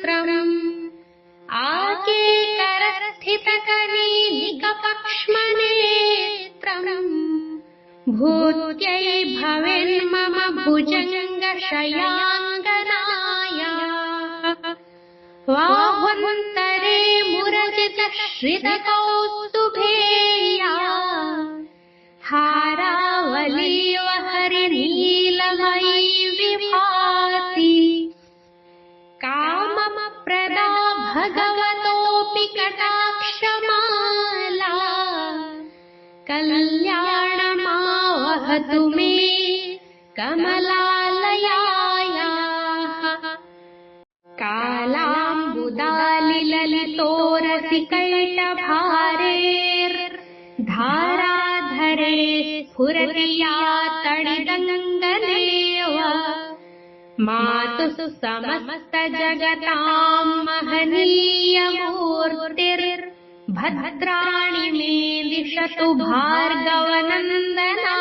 आकेकरस्थितकनीनिकपक्ष्मनेत्रम् भूत्यै भवेन्मम भुजङ्गशयाङ्गनाया बाह्वन्तरे मुरजितश्रितकौस्तुभेया हारावलीव हरिनीलमयी विभाति कामप्रदा भगवतोऽपि कटाक्षमाला कल्याणमावहतु मे कमलालयायाः कालाम्बुदालिललितोरसिकैटभारेर्धाराधरे स्फुरति या तडिदङ्गनेव मातुः समस्तजगताम् महनीयमूर्तिर्भद्राणि मे दिशतु भार्गवनन्दना।